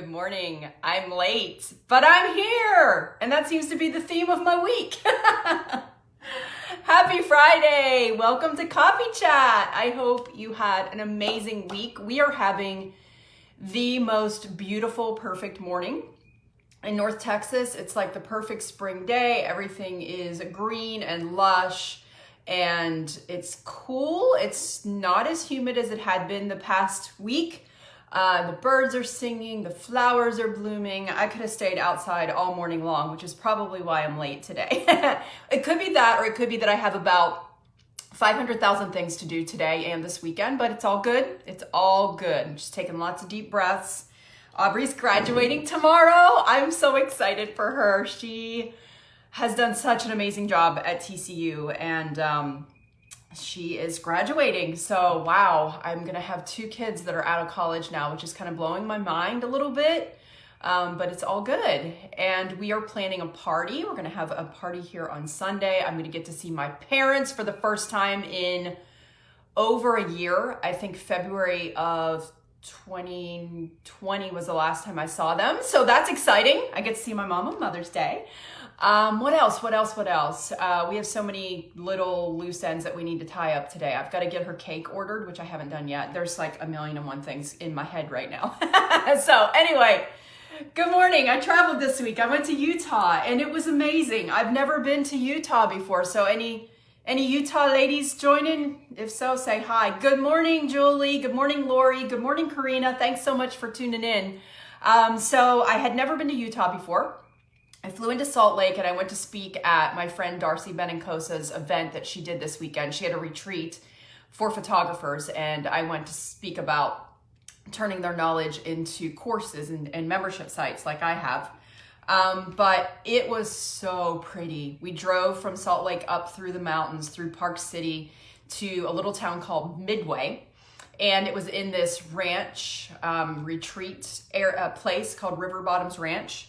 morning. I'm late, but I'm here. And that seems to be the theme of my week. Happy Friday. Welcome to Coffee Chat. I hope you had an amazing week. We are having the most beautiful, perfect morning. In North Texas, it's like the perfect spring day. Everything is green and lush and it's cool. It's not as humid as it had been the past week. The birds are singing, the flowers are blooming. I could have stayed outside all morning long, which is probably why I'm late today. It could be that, or it could be that I have about 500,000 things to do today and this weekend, but it's all good. It's all good. I'm just taking lots of deep breaths. Aubrey's graduating tomorrow. I'm so excited for her. She has done such an amazing job at TCU and she is graduating. So wow, I'm gonna have 2 kids that are out of college now, which is kind of blowing my mind a little bit, but it's all good. And we are planning a party. We're gonna have a party here on Sunday. I'm gonna get to see my parents for the first time in over a year. I think February of 2020 was the last time I saw them. So that's exciting. I get to see my mom on Mother's Day. What else? We have so many little loose ends that we need to tie up today. I've got to get her cake ordered, which I haven't done yet. There's like 1,000,001 things in my head right now. So anyway, good morning. I traveled this week. I went to Utah and it was amazing. I've never been to Utah before. So any Utah ladies joining? If so, say hi. Good morning, Julie. Good morning, Lori. Good morning, Karina. Thanks so much for tuning in. So I had never been to Utah before. I flew into Salt Lake and I went to speak at my friend Darcy Benincosa's event that she did this weekend. She had a retreat for photographers and I went to speak about turning their knowledge into courses and membership sites like I have. But it was so pretty. We drove from Salt Lake up through the mountains, through Park City to a little town called Midway. And it was in this ranch retreat place called River Bottoms Ranch.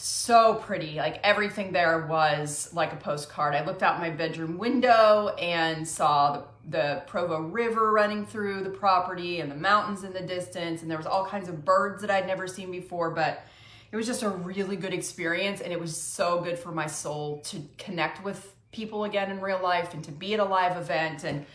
So pretty, like everything there was like a postcard. I looked out my bedroom window and saw the Provo River running through the property and the mountains in the distance. And there was all kinds of birds that I'd never seen before, but it was just a really good experience. And it was so good for my soul to connect with people again in real life and to be at a live event. And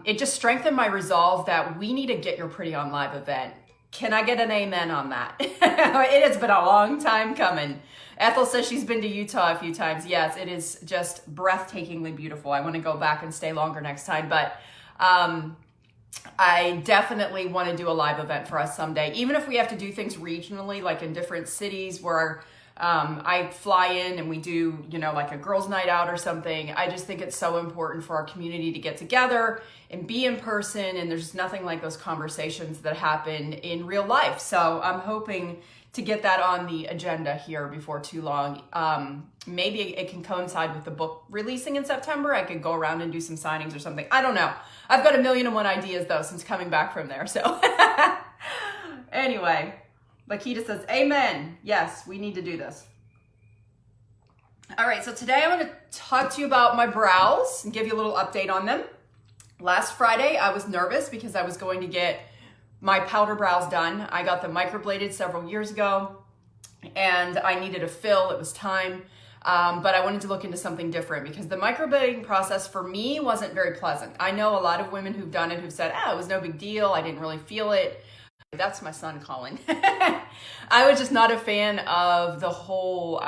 it just strengthened my resolve that we need to Get Your Pretty on live event. Can I get an amen on that? It has been a long time coming. Ethel says she's been to Utah a few times. Yes, it is just breathtakingly beautiful. I want to go back and stay longer next time, but I definitely want to do a live event for us someday. Even if we have to do things regionally, like in different cities where I fly in and we do, like a girls' night out or something. I just think it's so important for our community to get together and be in person. And there's nothing like those conversations that happen in real life. So I'm hoping to get that on the agenda here before too long. Maybe it can coincide with the book releasing in September. I could go around and do some signings or something. I don't know. I've got 1,000,001 ideas though since coming back from there. So anyway. Lakita says, amen. Yes, we need to do this. All right, so today I want to talk to you about my brows and give you a little update on them. Last Friday, I was nervous because I was going to get my powder brows done. I got them microbladed several years ago and I needed a fill. It was time, but I wanted to look into something different because the microblading process for me wasn't very pleasant. I know a lot of women who've done it who've said, it was no big deal. I didn't really feel it. That's my son calling. I was just not a fan of the whole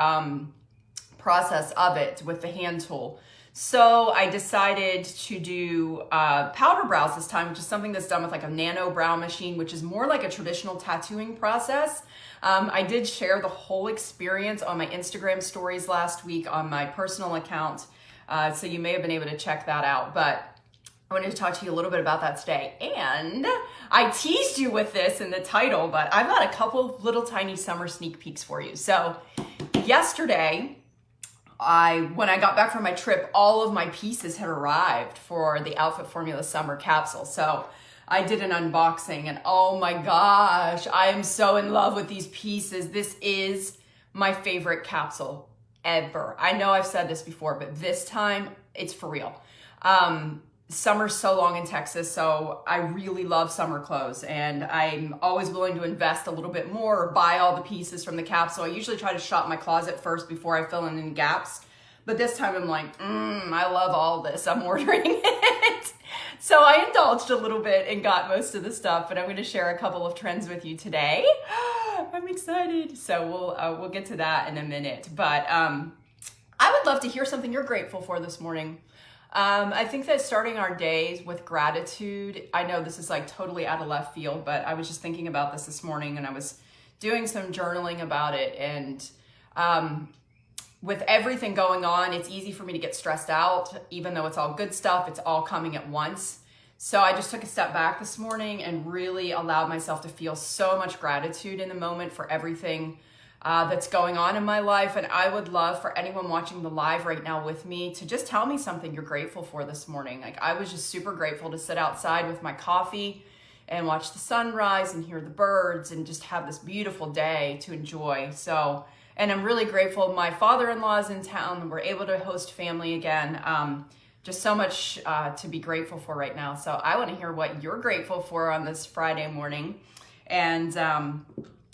process of it with the hand tool. So I decided to do powder brows this time, which is something that's done with like a nano brow machine, which is more like a traditional tattooing process. I did share the whole experience on my Instagram stories last week on my personal account. So you may have been able to check that out, but I wanted to talk to you a little bit about that today. And I teased you with this in the title, but I've got a couple of little tiny summer sneak peeks for you. So yesterday, when I got back from my trip, all of my pieces had arrived for the Outfit Formula Summer Capsule. So I did an unboxing and oh my gosh, I am so in love with these pieces. This is my favorite capsule ever. I know I've said this before, but this time it's for real. summer's so long in Texas, so I really love summer clothes, and I'm always willing to invest a little bit more or buy all the pieces from the capsule. I usually try to shop my closet first before I fill in any gaps, but this time I'm like, I love all this, I'm ordering it. So I indulged a little bit and got most of the stuff, but I'm going to share a couple of trends with you today. I'm excited. So we'll get to that in a minute, but I would love to hear something you're grateful for this morning. I think that starting our days with gratitude, I know this is like totally out of left field, but I was just thinking about this morning, and I was doing some journaling about it. And with everything going on, it's easy for me to get stressed out, even though it's all good stuff, it's all coming at once. So I just took a step back this morning and really allowed myself to feel so much gratitude in the moment for everything that's going on in my life. And I would love for anyone watching the live right now with me to just tell me something you're grateful for this morning. Like, I was just super grateful to sit outside with my coffee and watch the sunrise and hear the birds and just have this beautiful day to enjoy. So, and I'm really grateful my father-in-law is in town and we're able to host family again. Just so much to be grateful for right now. So I want to hear what you're grateful for on this Friday morning. And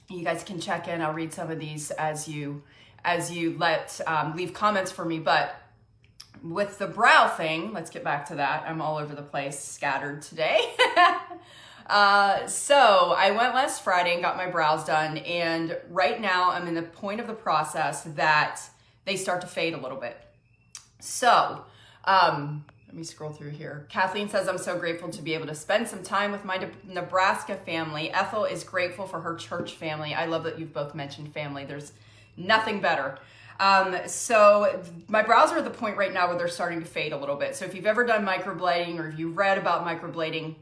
you guys can check in. I'll read some of these as you leave comments for me. But with the brow thing, let's get back to that. I'm all over the place, scattered today. So I went last Friday and got my brows done. And right now I'm in the point of the process that they start to fade a little bit. So let me scroll through here. Kathleen says, I'm so grateful to be able to spend some time with my Nebraska family. Ethel is grateful for her church family. I love that you've both mentioned family. There's nothing better. So my brows are at the point right now where they're starting to fade a little bit. So if you've ever done microblading or if you've read about microblading,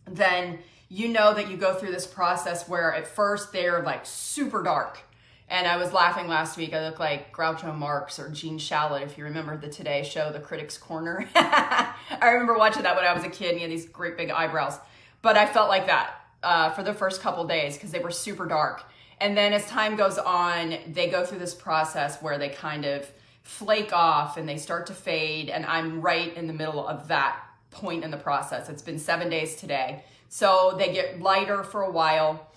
then you know that you go through this process where at first they're like super dark. And I was laughing last week. I look like Groucho Marx or Gene Shalit, if you remember the Today Show, The Critics' Corner. I remember watching that when I was a kid, and he had these great big eyebrows. But I felt like that for the first couple days because they were super dark. And then as time goes on, they go through this process where they kind of flake off and they start to fade. And I'm right in the middle of that point in the process. It's been 7 days today. So they get lighter for a while,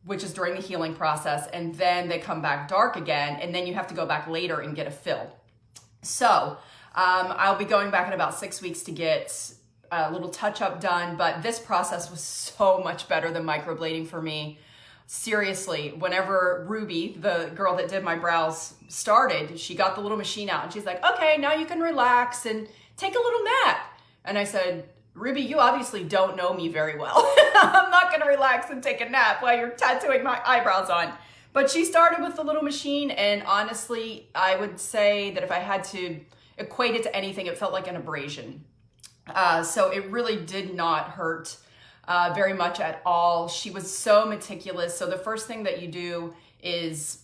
which is during the healing process, and then they come back dark again, and then you have to go back later and get a fill. So I'll be going back in about 6 weeks to get a little touch-up done, but this process was so much better than microblading for me. Seriously, whenever Ruby, the girl that did my brows, started, she got the little machine out, and she's like, okay, now you can relax and take a little nap. And I said, Ruby, you obviously don't know me very well. I'm not going to relax and take a nap while you're tattooing my eyebrows on. But she started with the little machine, and honestly, I would say that if I had to equate it to anything, it felt like an abrasion. So it really did not hurt very much at all. She was so meticulous. So the first thing that you do is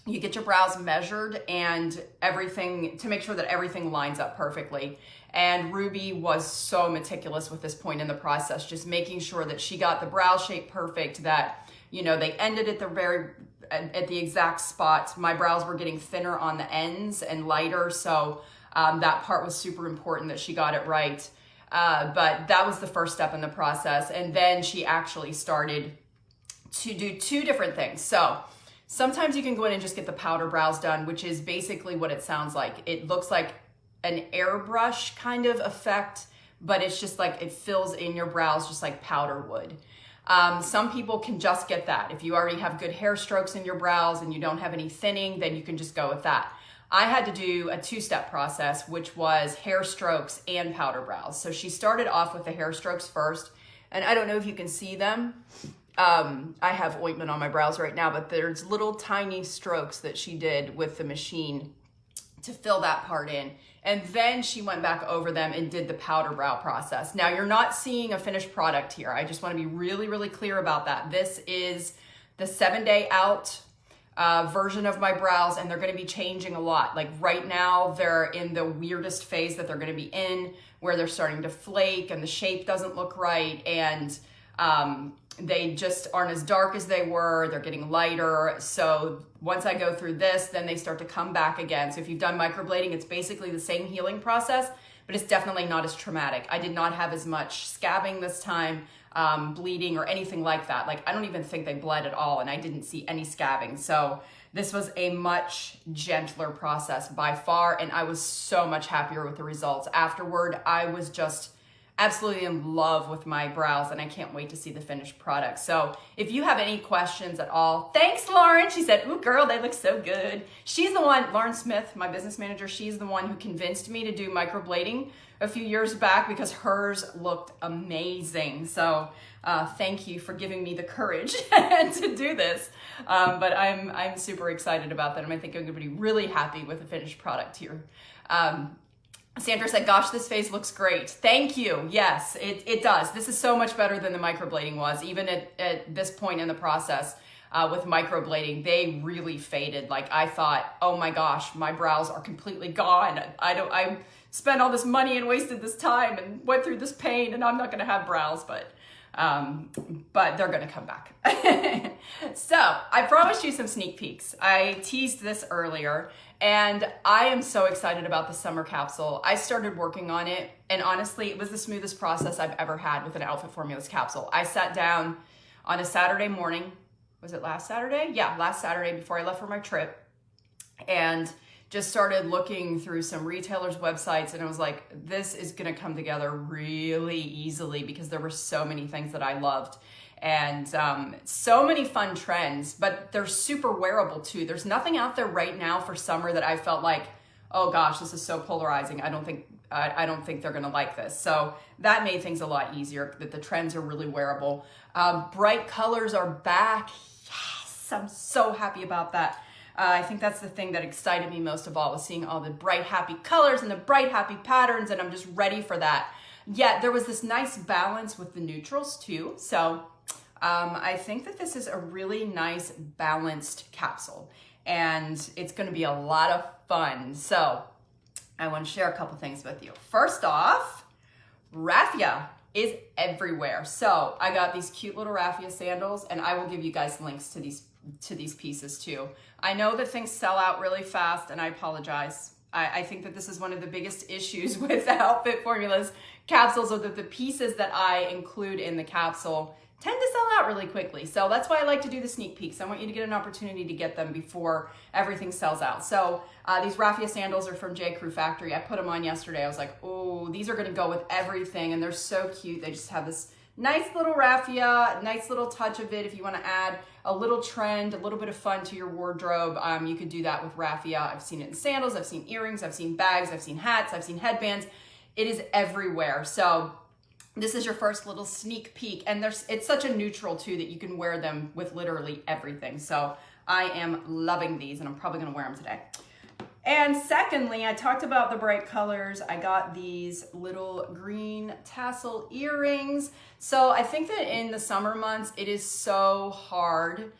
you get your brows measured and everything to make sure that everything lines up perfectly. And Ruby was so meticulous with this point in the process, just making sure that she got the brow shape perfect, that, you know, they ended at the exact spot. My brows were getting thinner on the ends and lighter. So that part was super important that she got it right. But that was the first step in the process. And then she actually started to do two different things. So sometimes you can go in and just get the powder brows done, which is basically what it sounds like. It looks like an airbrush kind of effect, but it's just like it fills in your brows just like powder would. Some people can just get that. If you already have good hair strokes in your brows and you don't have any thinning, then you can just go with that. I had to do a two-step process, which was hair strokes and powder brows. So she started off with the hair strokes first, and I don't know if you can see them. I have ointment on my brows right now, but there's little tiny strokes that she did with the machine to fill that part in. And then she went back over them and did the powder brow process. Now, you're not seeing a finished product here. I just want to be really, really clear about that. This is the 7-day out version of my brows, and they're going to be changing a lot. Like right now, they're in the weirdest phase that they're going to be in, where they're starting to flake and the shape doesn't look right. And they just aren't as dark as they were. They're getting lighter. So once I go through this, then they start to come back again. So if you've done microblading, it's basically the same healing process, but it's definitely not as traumatic. I did not have as much scabbing this time, bleeding or anything like that. Like, I don't even think they bled at all, and I didn't see any scabbing. So this was a much gentler process by far, and I was so much happier with the results. Afterward, I was just absolutely in love with my brows, and I can't wait to see the finished product. So if you have any questions at all, thanks, Lauren. She said, ooh, girl, they look so good. She's the one, Lauren Smith, my business manager, she's the one who convinced me to do microblading a few years back because hers looked amazing. So thank you for giving me the courage to do this. But I'm super excited about that, and I think I'm gonna be really happy with the finished product here. Sandra said, gosh, this phase looks great. Thank you. Yes, it does. This is so much better than the microblading was. Even at this point in the process with microblading, they really faded. Like, I thought, oh my gosh, my brows are completely gone. I spent all this money and wasted this time and went through this pain, and I'm not going to have brows, but they're going to come back. So I promised you some sneak peeks. I teased this earlier, and I am so excited about the summer capsule. I started working on it, and honestly, it was the smoothest process I've ever had with an Outfit Formulas capsule. I sat down on a Saturday morning. Was it last Saturday? Yeah, last Saturday before I left for my trip, and just started looking through some retailers' websites, and I was like, this is gonna come together really easily because there were so many things that I loved, and so many fun trends, but they're super wearable too. There's nothing out there right now for summer that I felt like, oh gosh, this is so polarizing. I don't think they're gonna like this. So that made things a lot easier, that the trends are really wearable. Bright colors are back. Yes, I'm so happy about that. I think that's the thing that excited me most of all, was seeing all the bright, happy colors and the bright, happy patterns, and I'm just ready for that. Yet there was this nice balance with the neutrals too. So I think that this is a really nice balanced capsule, and it's gonna be a lot of fun. So I wanna share a couple things with you. First off, Raffia is everywhere. So I got these cute little Raffia sandals, and I will give you guys links to these pieces too. I know that things sell out really fast, and I apologize. I think that this is one of the biggest issues with the Outfit Formulas capsules, are that the pieces that I include in the capsule tend to sell out really quickly. So that's why I like to do the sneak peeks. I want you to get an opportunity to get them before everything sells out. So these Raffia sandals are from J. Crew Factory. I put them on yesterday. I was like, oh, these are gonna go with everything, and they're so cute. They just have this nice little raffia, nice little touch of it. If you want to add a little trend, a little bit of fun to your wardrobe, you could do that with raffia. I've seen it in sandals, I've seen earrings, I've seen bags, I've seen hats, I've seen headbands. It is everywhere. So this is your first little sneak peek, and it's such a neutral too that you can wear them with literally everything. So I am loving these, and I'm probably gonna wear them today. And secondly, I talked about the bright colors. I got these little green tassel earrings. So I think that in the summer months, it is so hard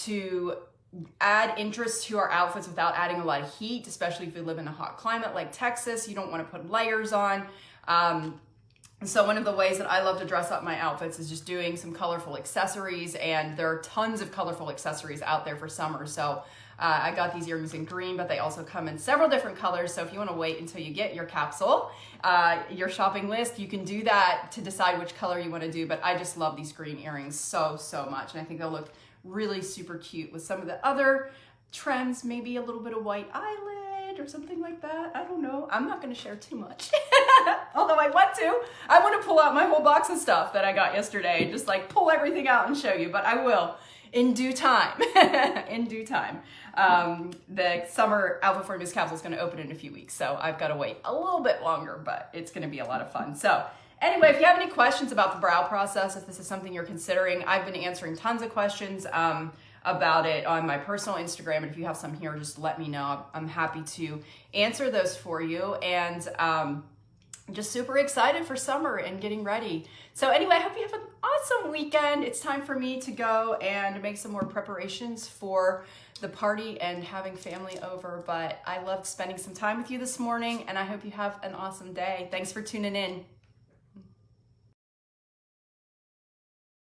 to add interest to our outfits without adding a lot of heat, especially if you live in a hot climate like Texas. You don't want to put layers on. So one of the ways that I love to dress up my outfits is just doing some colorful accessories, and there are tons of colorful accessories out there for summer. So I got these earrings in green, but they also come in several different colors. So if you want to wait until you get your capsule, your shopping list, you can do that to decide which color you want to do. But I just love these green earrings so much. And I think they'll look really super cute with some of the other trends, maybe a little bit of white eyelid or something like that. I don't know. I'm not going to share too much. Although I want to pull out my whole box of stuff that I got yesterday and just like pull everything out and show you, but I will in due time. In due time. The summer Outfit Formulas capsule is going to open in a few weeks, so I've got to wait a little bit longer, but it's going to be a lot of fun. So anyway, if you have any questions about the brow process, if this is something you're considering, I've been answering tons of questions about it on my personal Instagram, and if you have some here, just let me know. I'm happy to answer those for you, and just super excited for summer and getting ready. So anyway, I hope you have an awesome weekend. It's time for me to go and make some more preparations for the party and having family over, but I loved spending some time with you this morning, and I hope you have an awesome day. Thanks for tuning in.